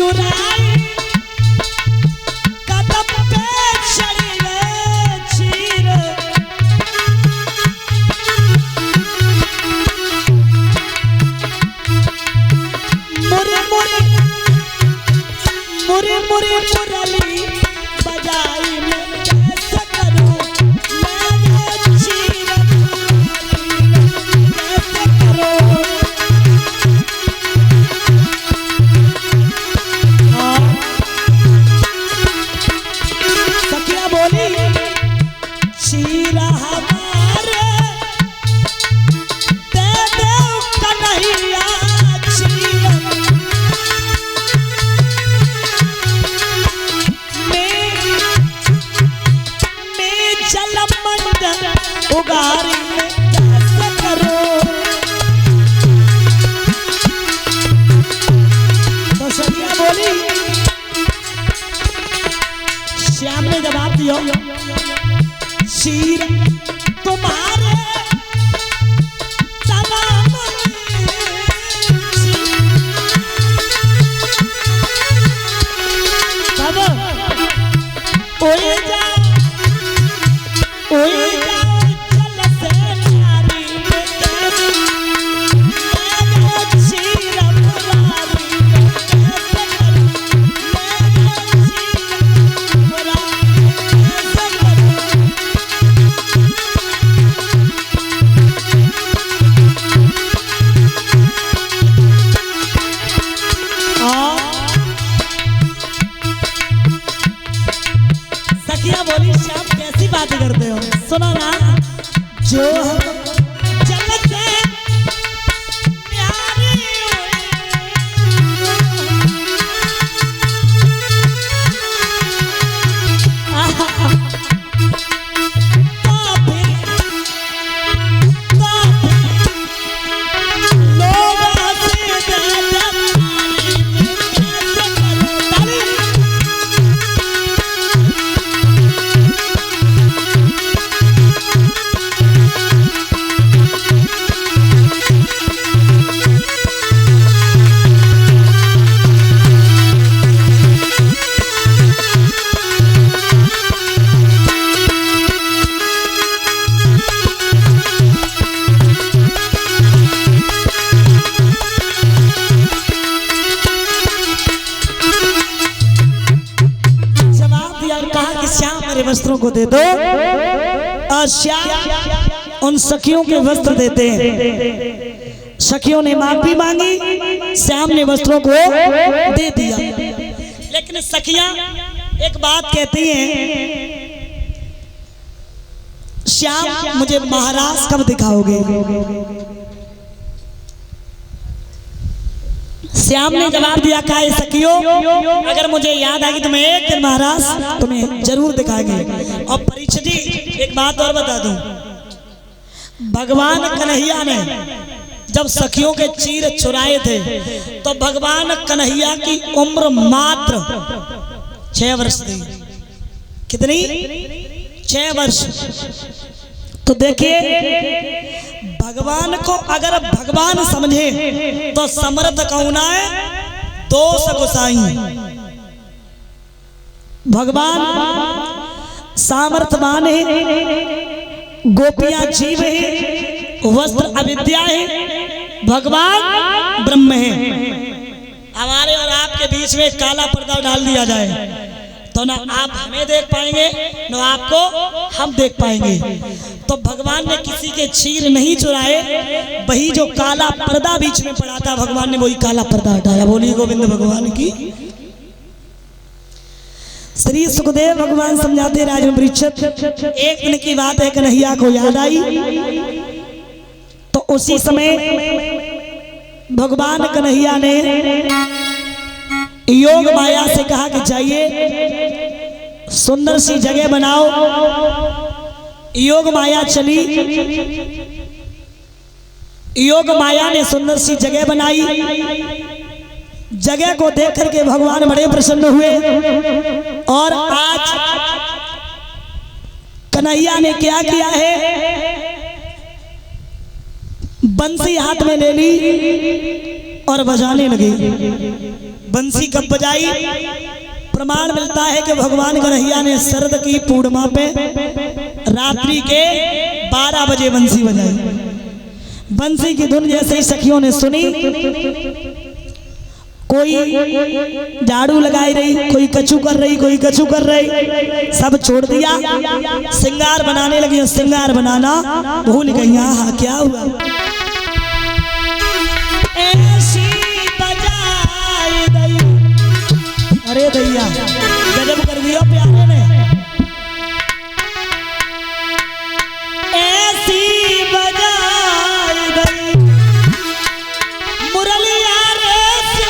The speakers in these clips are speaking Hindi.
चुराई कदम पे चढ़ी वे चीर मुरे मुरे मुरे मुरे मुरली बजाई में कैसे करूं मैं चीर कैसे करूं। सखिया बोली चीरा हमारे दे दे कन्हैया चीरा मैं जलमंड उगारी में कैसे करूं। तो सखिया बोली श्याम ने जवाब दिया शीर तुम्हारे सलाम तब ओए जा चल से नारी में कैसे मैं शीर मुरारी में कैसे करूं मैं शीर मुरारी कैसे करूं। सखिया बोली श्याम कैसी बातें करते हो सुनो ना जो हम जल से प्यारी लोग हंसी दे वस्त्रों को दे दो और श्याम उन सखियों के वस्त्र देते हैं। सखियों ने माफी मांगी, श्याम ने वस्त्रों को दे दिया। लेकिन सखियां एक बात कहती हैं, श्याम मुझे महाराज कब दिखाओगे? श्याम ने जवाब दिया काहे सखियों, अगर मुझे याद आएगी तो मैं एक दिन महाराज तुम्हें जरूर दिखाएंगे। और परीक्षित जी एक बात और बता दूं, भगवान कन्हैया ने जब सखियों के चीर चुराए थे तो भगवान कन्हैया की उम्र मात्र 6 वर्ष थी। कितनी? 6 वर्ष। तो देखिए भगवान को अगर भगवान समझे तो समर्थ कौन है, दोष गोसाई। भगवान सामर्थ्यवान है, गोपियां जीव है, वस्त्र अविद्या है, भगवान ब्रह्म है। हमारे और आपके बीच में काला पर्दा डाल दिया जाए तो ना आप हमें देख पाएंगे ना आपको हम देख पाएंगे। तो भगवान ने किसी के चीर नहीं चुराए, वही जो काला पर्दा बीच में पड़ा था भगवान ने वही काला पर्दा हटाया। बोलिए गोविंद भगवान की। श्री सुखदेव भगवान समझाते राजन परीक्षित, एक दिन की बात है, कन्हैया को याद आई तो उसी समय भगवान कन्हैया ने योग माया से कहा कि जाइए सुंदर सी जगह बनाओ। योग माया चली, योग माया ने सुंदर सी जगह बनाई। जगह को देख करके भगवान बड़े प्रसन्न हुए। और आज कन्हैया ने क्या किया है, बंसी हाथ में ले ली और बजाने लगे। बंसी कब बजाई? प्रमाण मिलता है कि भगवान कन्हैया ने शरद की पूर्णिमा पे रात्रि के 12 बजे बंसी बजाई। बंसी की धुन जैसे ही सखियों ने सुनी, कोई झाड़ू लगाई रही, कोई कचू कर रही, कोई कचू कर रही, सब छोड़ दिया, श्रृंगार बनाने लगी। श्रृंगार बनाना भूल गई। हाँ क्या हुआ? ऐसी बजाई दई, अरे दैया गजब कर दिया प्यारे ने। ऐसी बजाई दई मुरलिया रे ऐसी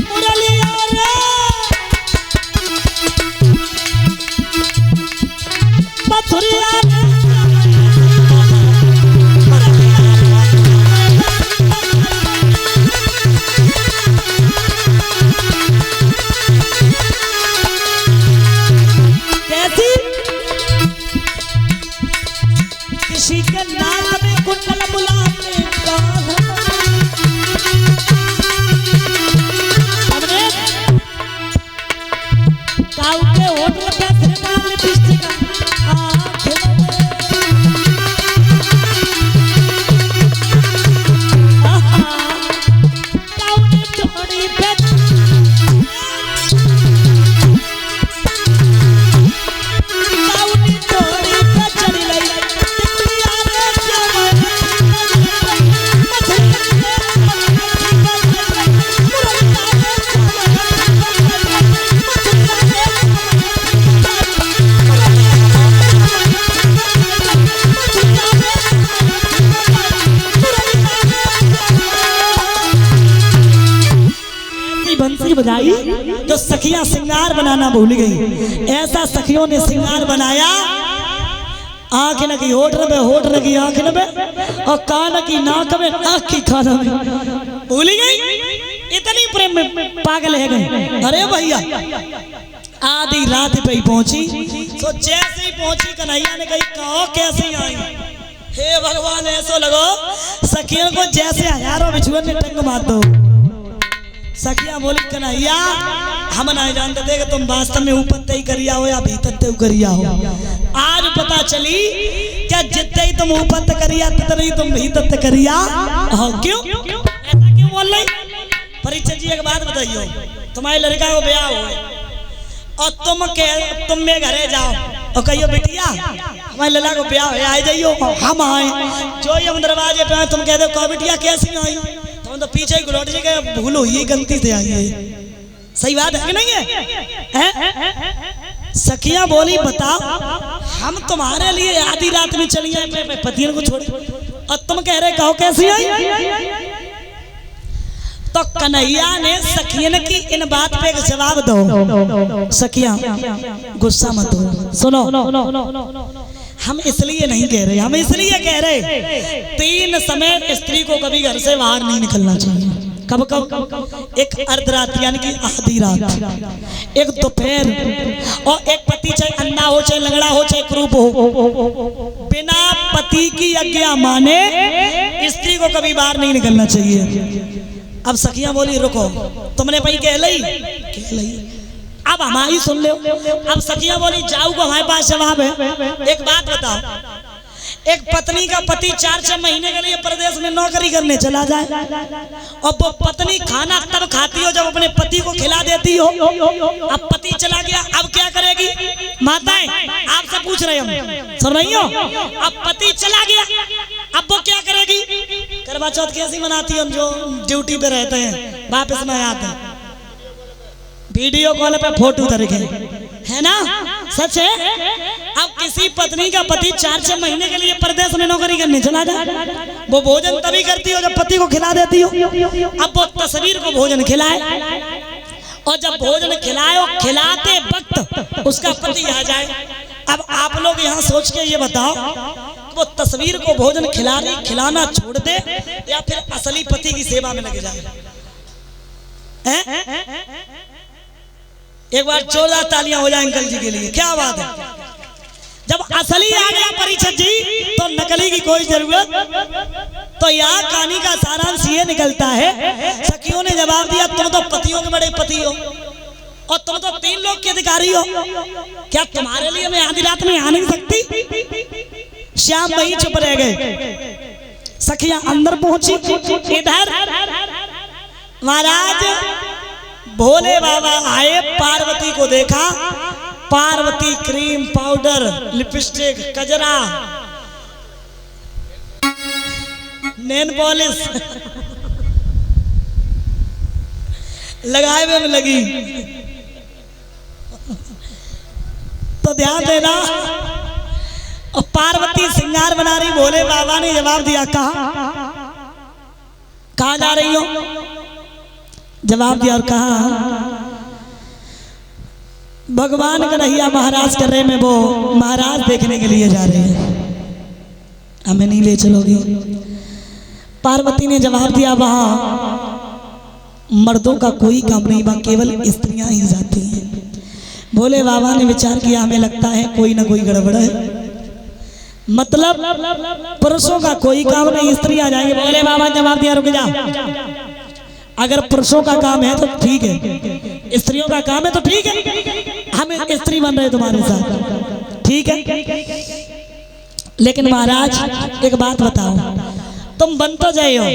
मुरलिया रे मथुरिया कैसी? किसी के नाक में कुंडल बुलाने का काऊ के होटल पे सरकार लिपस्टिक बंसी बजाई तो सखियां श्रृंगार बनाना भूल गई। ऐसा सखियों ने श्रृंगार बनाया, आंख न की होठ में, होठ न की आंख में, और कान की नाक में, नाक की कान में, भूल गई। इतनी प्रेम में पागल है गए। अरे भैया आधी रात पे ही पहुंची, तो जैसे ही पहुंची कन्हैया ने कही कहो कैसे आई? हे भगवान ऐसा लगो सखियों को जैसे हजारों बिछुए ने टंग मार दो। सखिया बोली कन्हैया हम नहीं जानते थे कि तुम वास्तव में ऊपर तय करिया हो या भीतर तय करिया हो। आज पता चली क्या जितने ही तुम ऊपर तय करिया तितने ही तुम भीतर तय करिया हो। क्यों ऐसा क्यों बोल रही? परीक्षा जी एक बात बताइयो, तुम्हारे लड़का को ब्याह हो और तुम में घरे जाओ और कहियो बिटिया हमारे लला को ब्याह हो आए जाइयो, हम आए जो ही हम दरवाजे पे आए तुम कह दो कहो बिटिया कैसी आई, तो पीछे ही लौट जाएगा भूलो ये गलती से आई है। सही बात है कि नहीं है? सखिया बोली बताओ हम तुम्हारे लिए आधी रात में चली आए पतियों को छोड़ और तुम कह रहे कहो कैसी आई? तो कन्हैया ने सखियन की इन बात पे एक जवाब दो। सखिया गुस्सा मत हो, सुनो हम इसलिए नहीं कह रहे, हम इसलिए कह रहे 3 समय स्त्री को कभी घर से बाहर नहीं निकलना चाहिए। कब कब? एक अर्धरात यानी कि आधी रात, एक दोपहर, और एक पति चाहे अन्ना हो चाहे लंगड़ा हो चाहे क्रूप हो, बिना पति की आज्ञा माने स्त्री को कभी बाहर नहीं निकलना चाहिए। अब सखियां बोली रुको तुमने भाई कह लई, अब हमारी सुन लो। अब सखियां बोली जाऊ को हमारे पास जवाब है। एक बात बताओ, एक पत्नी का पति 4-6 महीने के लिए प्रदेश में नौकरी करने चला जाए और वो पत्नी खाना तब खाती हो जब अपने पति को खिला देती हो। अब पति चला गया, अब क्या करेगी? माताएं आपसे पूछ रहे हम, सुन रही हो? अब पति चला गया, अब वो क्या करेगी? करवा चौथ कैसी मनाती हम जो ड्यूटी पे रहते हैं वापस में आते हैं, वीडियो कॉल पे फोटो करके, है ना? सच है। अब किसी पत्नी का पति 4-6 महीने के लिए परदेश में नौकरी करने चला जाए, वो भोजन तभी करती हो जब पति को खिला देती हो। अब वो तस्वीर को भोजन खिलाए और जब भोजन खिलाए खिलाते वक्त उसका पति आ जाए। अब आप लोग यहाँ सोच के ये बताओ वो तस्वीर को भोजन खिलाना छोड़ दे या फिर असली पति की सेवा में लग जाए? एक बार जोरदार तालियां हो जाए अंकल जी के लिए, क्या बात है। जब असली आ गया परीक्षित जी तो नकली की कोई जरूरत। तो यहाँ कहानी का सारांश ये निकलता है, सखियों ने जवाब दिया तुम तो पतियों के बड़े पति हो और तुम तो 3 लोग के अधिकारी हो, क्या तुम्हारे लिए मैं आधी रात में आ नहीं सकती। श्याम वही चुप रह गए। सखियां अंदर पहुंची। इधर महाराज भोले बाबा आए, पार्वती को देखा। पार्वती क्रीम पाउडर लिपस्टिक कजरा नेल पॉलिश लगाए हुए में लगी। तो ध्यान देना, और पार्वती श्रृंगार बना रही। भोले बाबा ने जवाब दिया कहाँ जा रही हो। जवाब दिया और कहा भगवान कन्हैया महाराज कर रहे में, वो महाराज देखने के लिए जा रहे हैं, हमें नहीं ले चलोगी। पार्वती ने जवाब दिया वहां मर्दों का कोई काम नहीं, वहां केवल स्त्रियां ही जाती हैं। भोले बाबा ने विचार किया हमें लगता है कोई ना कोई गड़बड़ है, मतलब पुरुषों का कोई काम नहीं, स्त्रियां जाएंगे। भोले बाबा ने जवाब दिया रुक जा, अगर पुरुषों का काम है तो ठीक है, स्त्रियों का काम है तो ठीक है, हम स्त्री बन रहे तुम्हारे साथ, ठीक है। लेकिन महाराज एक बात बताओ, तुम बन तो जाए हो